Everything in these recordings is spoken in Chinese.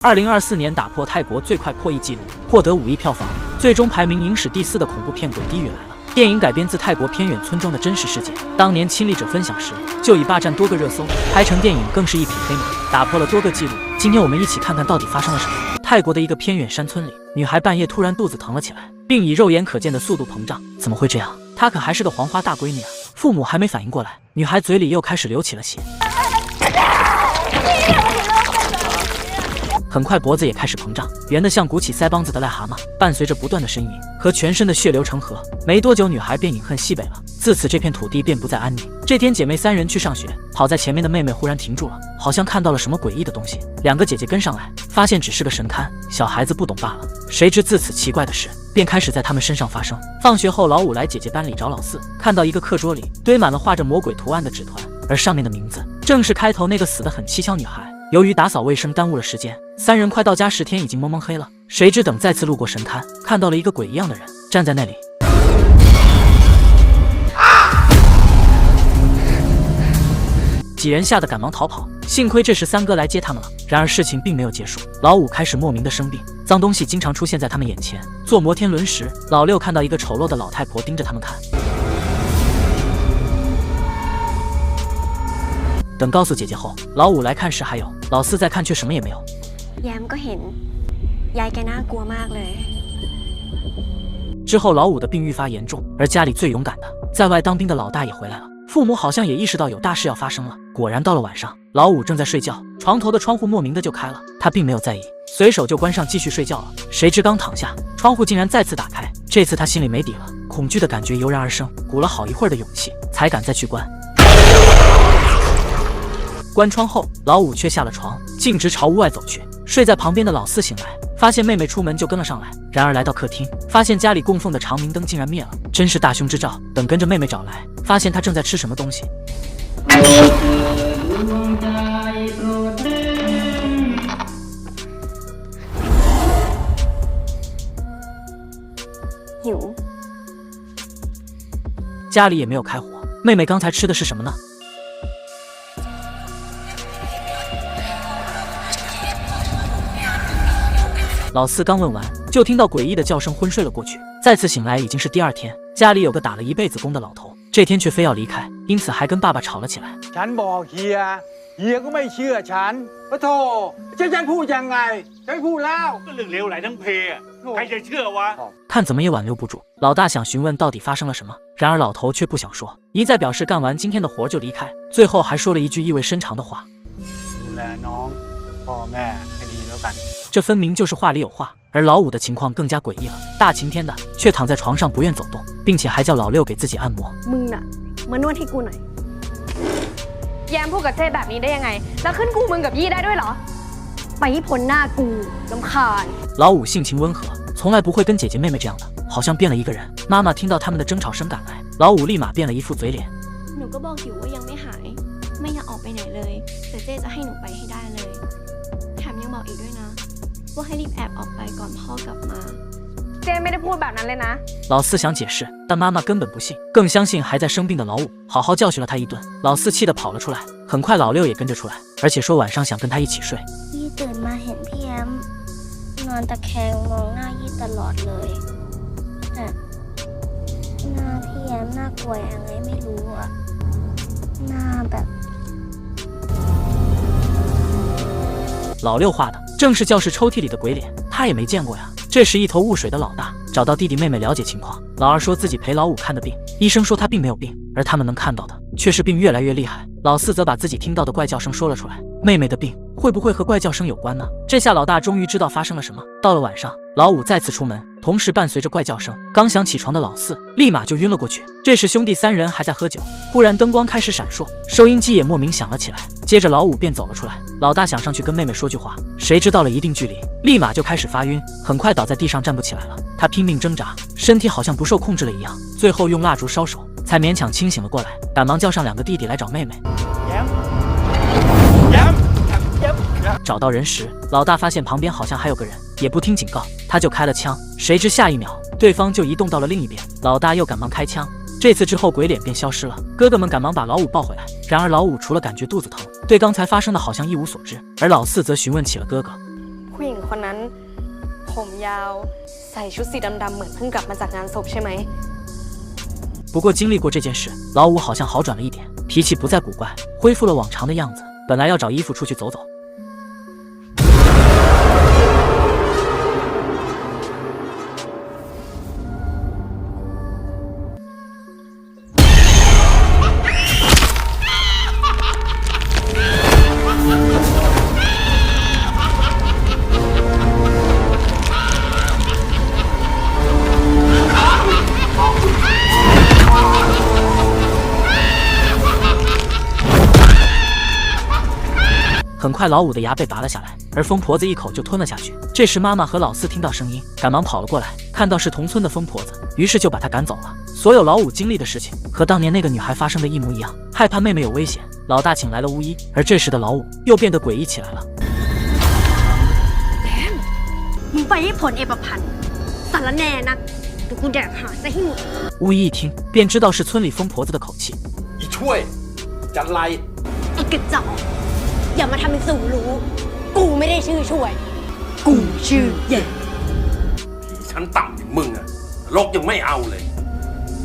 2024年打破泰国最快破亿纪录，获得5亿票房，最终排名影史第4的恐怖片《鬼地狱》来了。电影改编自泰国偏远村庄的真实事件，当年亲历者分享时就已霸占多个热搜，拍成电影更是一匹黑马，打破了多个纪录。今天我们一起看看到底发生了什么。泰国的一个偏远山村里，女孩半夜突然肚子疼了起来，并以肉眼可见的速度膨胀。怎么会这样？她可还是个黄花大闺女啊！父母还没反应过来，女孩嘴里又开始流起了血。很快脖子也开始膨胀，圆得像鼓起腮帮子的癞蛤蟆，伴随着不断的呻吟和全身的血流成河。没多久，女孩便饮恨西北了。自此，这片土地便不再安宁。这天，姐妹3人去上学，跑在前面的妹妹忽然停住了，好像看到了什么诡异的东西。2个姐姐跟上来，发现只是个神龛，小孩子不懂罢了。谁知自此奇怪的事便开始在他们身上发生。放学后，老5来姐姐班里找老4，看到一个课桌里堆满了画着魔鬼图案的纸团，而上面的名字正是开头那个死得很蹊跷女孩。由于打扫卫生耽误了时间，3人快到家时天已经蒙蒙黑了。谁知等再次路过神龛，看到了一个鬼一样的人站在那里。几人吓得赶忙逃跑，幸亏这时3哥来接他们了。然而事情并没有结束，老5开始莫名的生病，脏东西经常出现在他们眼前。坐摩天轮时，老6看到一个丑陋的老太婆盯着他们看。等告诉姐姐后，老5来看时还有，老4在看却什么也没有。之后老5的病愈发严重，而家里最勇敢的在外当兵的老大也回来了。父母好像也意识到有大事要发生了。果然到了晚上，老5正在睡觉，床头的窗户莫名的就开了，他并没有在意，随手就关上继续睡觉了。谁知刚躺下，窗户竟然再次打开。这次他心里没底了，恐惧的感觉油然而生，鼓了好一会儿的勇气才敢再去关。关窗后，老5却下了床，径直朝屋外走去。睡在旁边的老4醒来，发现妹妹出门就跟了上来。然而来到客厅，发现家里供奉的长明灯竟然灭了，真是大凶之兆。等跟着妹妹找来，发现她正在吃什么东西。家里也没有开火，妹妹刚才吃的是什么呢？老4刚问完，就听到诡异的叫声，昏睡了过去。再次醒来已经是第2天，家里有个打了一辈子工的老头，这天却非要离开，因此还跟爸爸吵了起来。ฉันบอกเฮียก็ไม่เชื่อฉันปะโธฉันพูดยังไงฉันพูดแล้วก็เรื่องเลวไหลทั้งเพใครจะเชื่อวะ？看怎么也挽留不住，老大想询问到底发生了什么，然而老头却不想说，一再表示干完今天的活就离开，最后还说了一句意味深长的话：ดูแลน้องพ่อแม่ให้ดีแล้วกัน。这分明就是话里有话。而老5的情况更加诡异了，大晴天的却躺在床上不愿走动，并且还叫老6给自己按摩。มึงน่ะมานวดให้กูหน่อยแยมพูดกับเจ๊แบบนี้ได้ยังไงแล้วขึ้นกูมึงกับยี่ได้ด้วยเหรอไปให้พ้นหน้ากูรำคาญ。老5性情温和，从来不会跟姐姐妹妹这样的，好像变了一个人。妈妈听到他们的争吵声赶来，老5立马变了一副嘴脸。หนูก็บอกอยู่ว่ายังไม่หายไม่อยากออกไปไหนเลยแต่เจ๊จะให้หนูไปให้ได้เลยแถมยังบอกอีกด้วยนะว่าให้รีบแอบออกไปก่อนพ่อกลับมาเจ๊ไม่ได้พูดแบบนั้นเลยนะ。老4想解释，但妈妈根本不信，更相信还在生病的老5，好好教训了他一顿。老4气得跑了出来，很快老6也跟着出来，而且说晚上想跟他一起睡。ยี่ตื่นมาเห็นพี่แอมนอนตะแคงมองหน้ายี่ตลอดเลยแต่หน้าพี่แอมน่ากลัวยังไงไม่รู้อะหน้าแบบ老6画的正是教室抽屉里的鬼脸，他也没见过呀。这时一头雾水的老大找到弟弟妹妹了解情况，老2说自己陪老5看的病，医生说他并没有病，而他们能看到的却是病越来越厉害。老4则把自己听到的怪叫声说了出来，妹妹的病会不会和怪叫声有关呢？这下老大终于知道发生了什么。到了晚上，老5再次出门，同时伴随着怪叫声，刚想起床的老4立马就晕了过去。这时兄弟3人还在喝酒，忽然灯光开始闪烁，收音机也莫名响了起来，接着老5便走了出来。老大想上去跟妹妹说句话，谁知到了一定距离，立马就开始发晕，很快倒在地上站不起来了。他拼命挣扎，身体好像不受控制了一样，最后用蜡烛烧手，才勉强清醒了过来，赶忙叫上2个弟弟来找妹妹。找到人时，老大发现旁边好像还有个人，也不听警告，他就开了枪。谁知下一秒，对方就移动到了另一边，老大又赶忙开枪。这次之后，鬼脸便消失了。哥哥们赶忙把老5抱回来，然而老5除了感觉肚子疼，对刚才发生的好像一无所知。而老4则询问起了哥哥。ค ผู้หญิงคนนั้นผมยาวใส่ชุดสีดำๆเหมือนเพิ่งกลับมาจากงานศพใช่ไหม不过经历过这件事，老五好像好转了一点，脾气不再古怪，恢复了往常的样子。本来要找衣服出去走走。很快，老五的牙被拔了下来，而疯婆子一口就吞了下去。这时，妈妈和老四听到声音，赶忙跑了过来，看到是同村的疯婆子，于是就把她赶走了。所有老五经历的事情和当年那个女孩发生的一模一样，害怕妹妹有危险，老大请来了巫医，而这时的老五又变得诡异起来了。มึงไปให้ผลเอปพันธ์สารแน่นะเดี๋ยวกูแดกหาซะให้หมด巫医一听便知道是村里疯婆子的口气。อีช่วยจัดไรไอ้กระจอกอย่ามาทำเป็นสู่รู้กูไม่ได้ชื่อช่วยกูชื่อเย่ผีชั้นต่ำอย่างมึงอะโลกยังไม่เอาเลย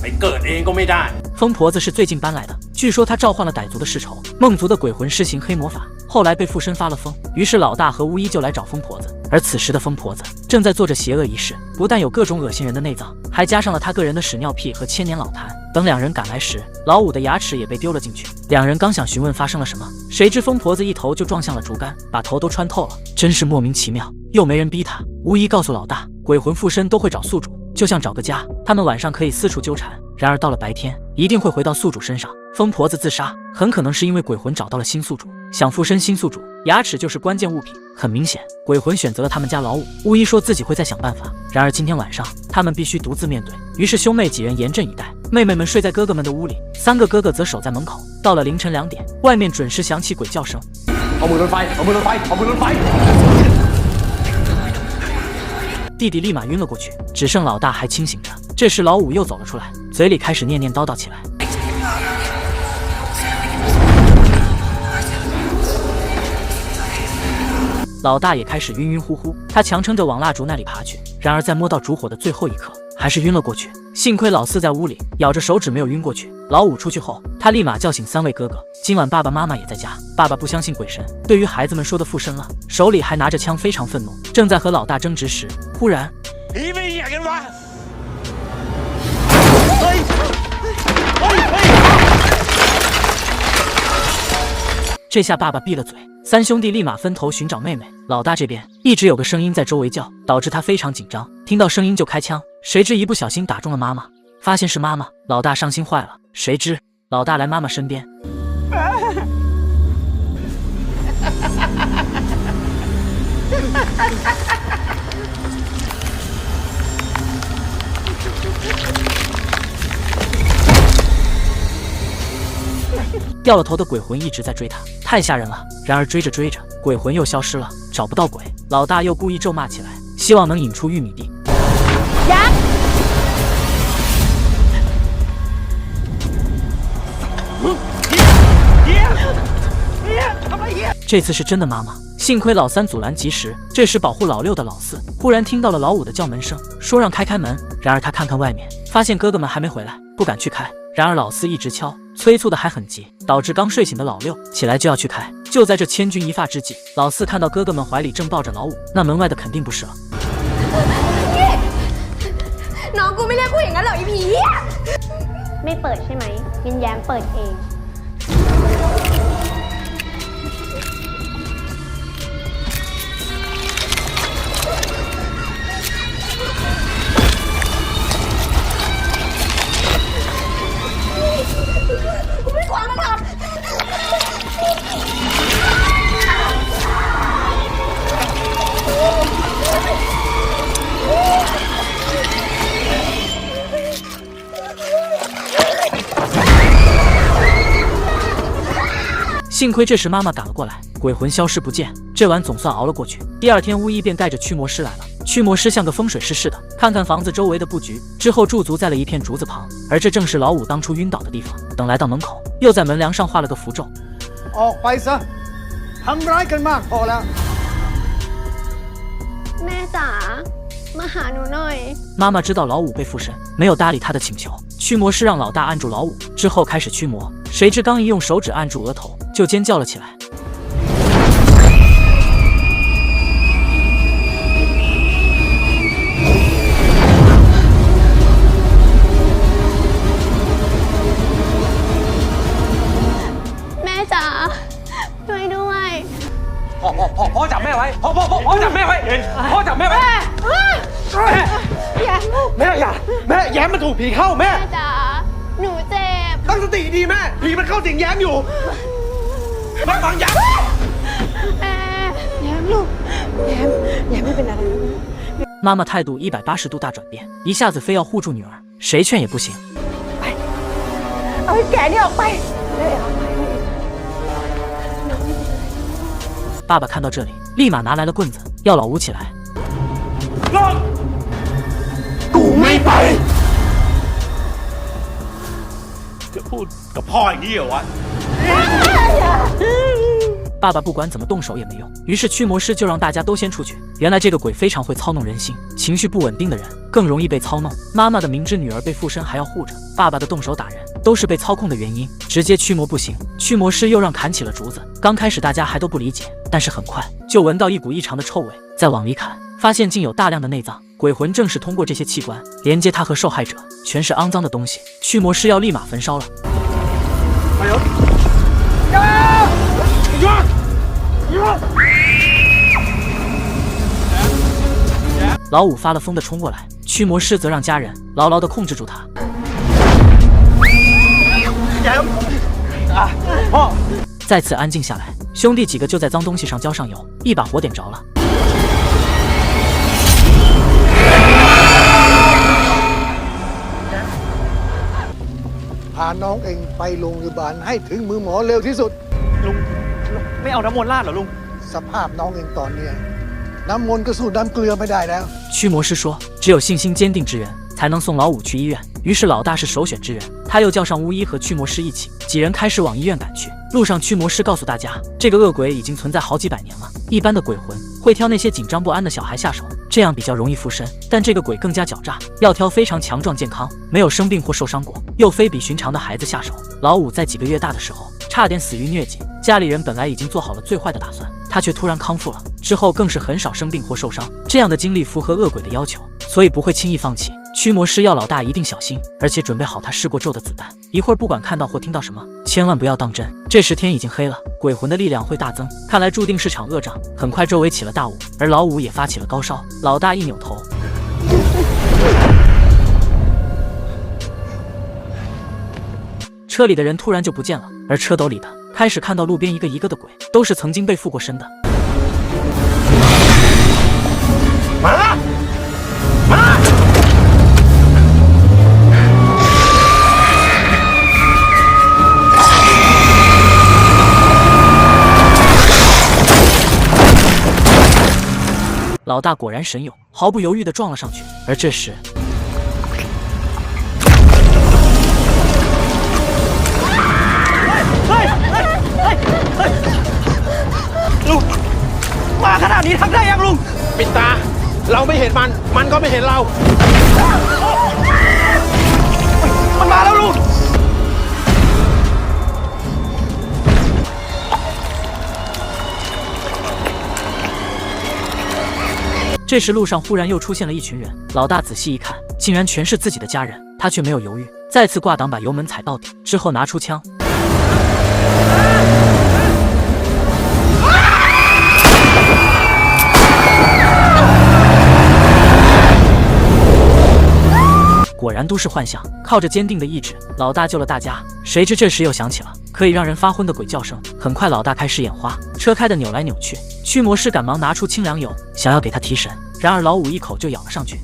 ไปเกิดเองก็ไม่ได้疯婆子是最近搬来的，据说她召唤了傣族的世仇，孟族的鬼魂施行黑魔法，后来被附身发了疯，于是老大和巫医就来找疯婆子。而此时的疯婆子正在做着邪恶仪式，不但有各种恶心人的内脏，还加上了她个人的屎尿屁和千年老痰。等两人赶来时，老五的牙齿也被丢了进去。两人刚想询问发生了什么，谁知疯婆子一头就撞向了竹竿，把头都穿透了，真是莫名其妙。又没人逼他，巫医告诉老大，鬼魂附身都会找宿主，就像找个家，他们晚上可以四处纠缠，然而到了白天，一定会回到宿主身上。疯婆子自杀，很可能是因为鬼魂找到了新宿主，想附身新宿主，牙齿就是关键物品。很明显，鬼魂选择了他们家老五。巫医说自己会再想办法，然而今天晚上他们必须独自面对。于是兄妹几人严阵以待，妹妹们睡在哥哥们的屋里，3个哥哥则守在门口。到了凌晨2点，外面准时响起鬼叫声。เอามือลนไฟเอามือลนไฟเอามือลนไฟ弟弟立马晕了过去，只剩老大还清醒着。这时老五又走了出来，嘴里开始念念叨叨起来。老大也开始晕晕乎乎，他强撑着往蜡烛那里爬去，然而在摸到烛火的最后一刻，还是晕了过去。幸亏老四在屋里咬着手指没有晕过去。老五出去后，他立马叫醒3位哥哥，今晚爸爸妈妈也在家。爸爸不相信鬼神，对于孩子们说的附身了，手里还拿着枪，非常愤怒，正在和老大争执时，忽然ผีไม่อยากกันวะ这下爸爸闭了嘴，3兄弟立马分头寻找妹妹。老大这边一直有个声音在周围叫，导致他非常紧张，听到声音就开枪，谁知一不小心打中了妈妈。发现是妈妈，老大伤心坏了。谁知老大来妈妈身边，掉了头的鬼魂一直在追他，太吓人了。然而追着追着，鬼魂又消失了，找不到鬼。老大又故意咒骂起来，希望能引出玉米地。这次是真的妈妈，幸亏老3阻拦及时。这时保护老6的老4忽然听到了老5的叫门声，说让开门。然而他看看外面，发现哥哥们还没回来，不敢去开。然而老4一直敲，催促的还很急，导致刚睡醒的老6起来就要去开。就在这千钧一发之际，老4看到哥哥们怀里正抱着老5，那门外的肯定不是了。น้องกูไม่เรียกกูอย่างนั้นหรอไอ้ผีไม่เปิดใช่ไหมวิญญาณเปิดเอง幸亏这时妈妈赶了过来，鬼魂消失不见，这晚总算熬了过去。第2天，巫医便带着驱魔师来了。驱魔师像个风水师似的，看看房子周围的布局，之后驻足在了一片竹子旁，而这正是老5当初晕倒的地方。等来到门口，又在门梁上画了个符咒。ออกไปซะทำร้ายกันมากพอแล้ว จ๋ามาหาหนูหน่อย 妈妈知道老五被附身，没有搭理他的请求。驱魔师让老大按住老五，之后开始驱魔。谁知刚一用手指按住额头，就尖叫了起来。 แม่จ๋าช่วยด้วย พ่อจับแม่ไว้พ่อจับแม่ไว้พ่อจับแม่ไว้ อย่าลูก แม่อย่าแม่แย้มมันถูกผีเข้าแม่ แม่จ๋าหนูเจ็บ ตั้งสติดีแม่ผีมันเข้าสิงแย้มอยู่แม่ฟังแย้ม แม่แย้มลูกแย้มไม่เป็นอะไร 妈妈态度180度大转变，一下子非要护住女儿，谁劝也不行。 เอาไอ้แก่นี่ออกไป 爸爸看到这里，立马拿来了棍子，要老吴起来。 กูไม่ไปจะพูดกับพ่ออย่างนี้เหรอวะ 爸爸不管怎么动手也没用，于是驱魔师就让大家都先出去。原来这个鬼非常会操弄人心，情绪不稳定的人更容易被操弄。妈妈的明知女儿被附身还要护着，爸爸的动手打人都是被操控的原因。直接驱魔不行，驱魔师又让砍起了竹子。刚开始大家还都不理解，但是很快就闻到一股异常的臭味，再往里砍，发现竟有大量的内脏。鬼魂正是通过这些器官连接他和受害者，全是肮脏的东西。驱魔师要立马焚烧了。 老五发了疯的冲过来，驱魔师则让家人牢牢地控制住他。再次安静下来，兄弟几个就在脏东西上浇上油，一把火点着了。 พาน้องเองไปโรงพยาบาลให้ถึงมือหมอเร็วที่สุด ลุงไม่เอาน้ำมนต์ราดเหรอลุง สภาพน้องเองตอนเนี้ยน้ำมนต์ก็สู้น้ำเกลือไม่ได้แล้ว 驱魔师说，只有信心坚定之人才能送老五去医院。于是老大是首选之人，他又叫上巫医和驱魔师一起，几人开始往医院赶去。路上，驱魔师告诉大家，这个恶鬼已经存在好几百年了。一般的鬼魂会挑那些紧张不安的小孩下手，这样比较容易附身。但这个鬼更加狡诈，要挑非常强壮健康、没有生病或受伤过，又非比寻常的孩子下手。老五在几个月大的时候，差点死于疟疾，家里人本来已经做好了最坏的打算，他却突然康复了，之后更是很少生病或受伤。这样的经历符合恶鬼的要求，所以不会轻易放弃。 驱魔师要老大一定小心，而且准备好他试过咒的子弹。一会儿不管看到或听到什么，千万不要当真。这时天已经黑了，鬼魂的力量会大增，看来注定是场恶仗。很快周围起了大雾，而老五也发起了高烧。老大一扭头，车里的人突然就不见了，而车斗里的开始看到路边一个一个的鬼，都是曾经被附过身的。มา老大果然神勇，毫不犹豫地撞了上去。而这时，ลุงมาขนาดนี้ทำได้ยังลุง ปิดตาเราไม่เห็นมันก็ไม่เห็นเรา มันมาแล้วลุง 这时路上忽然又出现了一群人，老大仔细一看，竟然全是自己的家人。他却没有犹豫，再次挂档把油门踩到底，之后拿出枪。果然都是幻象，靠着坚定的意志，老大救了大家。谁知这时又响起了可以让人发昏的鬼叫声。很快，老大开始眼花，车开得扭来扭去。驱魔师赶忙拿出清凉油，想要给他提神，然而老五一口就咬了上去。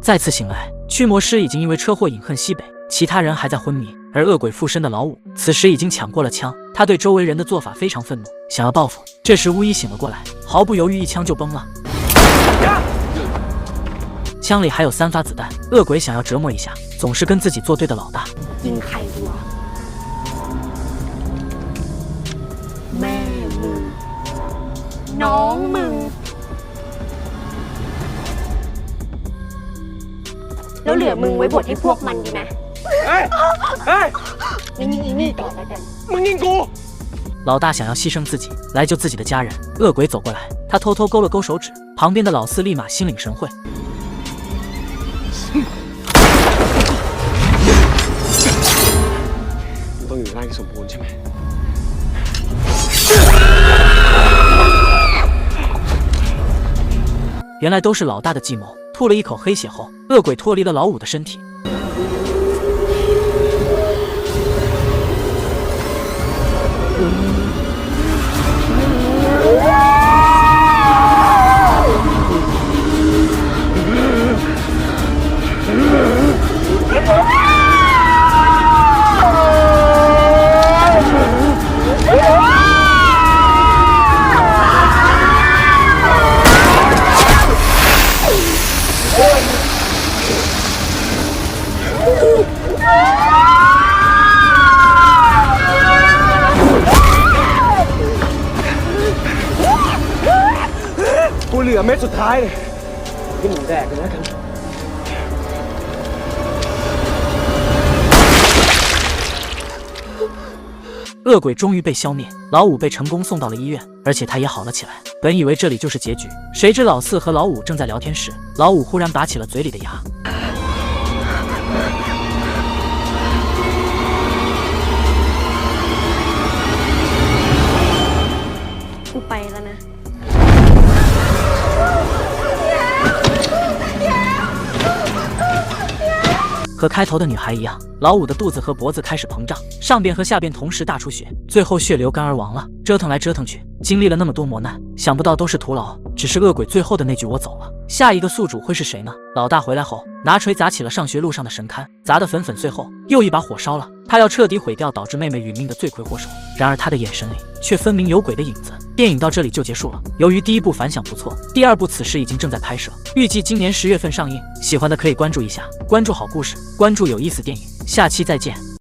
再次醒来，驱魔师已经因为车祸饮恨西北，其他人还在昏迷。而恶鬼附身的老五此时已经抢过了枪，他对周围人的做法非常愤怒，想要报复。这时巫医醒了过来，毫不犹豫一枪就崩了。枪里还有3发子弹，恶鬼想要折磨一下，总是跟自己作对的老大。 ยิงใครดีวะแม่มึงน้องมึงแล้วเหลือมึงไว้บดให้พวกมันดีไหม เฮ้ย เฮ้ย งั้นยิงอีนี่ก่อนแล้วกัน มึงยิงกู 老大想要牺牲自己来救自己的家人，恶鬼走过来，他偷偷勾了勾手指，旁边的老四立马心领神会。 ต้องอยู่ร่างที่สมบูรณ์ใช่ไหม 原来都是老大的计谋。吐了一口黑血后，恶鬼脱离了老五的身体。กูเหลือเม็ดสุดท้ายเลยที่มึงแดกเลยแล้วกัน 恶鬼终于被消灭，老五被成功送到了医院，而且他也好了起来。本以为这里就是结局，谁知老四和老五正在聊天时，老五忽然拔起了嘴里的牙。 กูไปแล้วนะ 和开头的女孩一样，老五的肚子和脖子开始膨胀，上边和下边同时大出血，最后血流干而亡了。折腾来折腾去，经历了那么多磨难，想不到都是徒劳。只是恶鬼最后的那句“我走了”，下一个宿主会是谁呢？老大回来后，拿锤砸起了上学路上的神龛，砸得粉粉碎后，又一把火烧了。他要彻底毁掉导致妹妹殒命的罪魁祸首。然而他的眼神里却分明有鬼的影子。电影到这里就结束了。由于第一部反响不错，第二部此时已经正在拍摄，预计今年10月份上映。喜欢的可以关注一下，关注好故事，关注有意思电影。下期再见。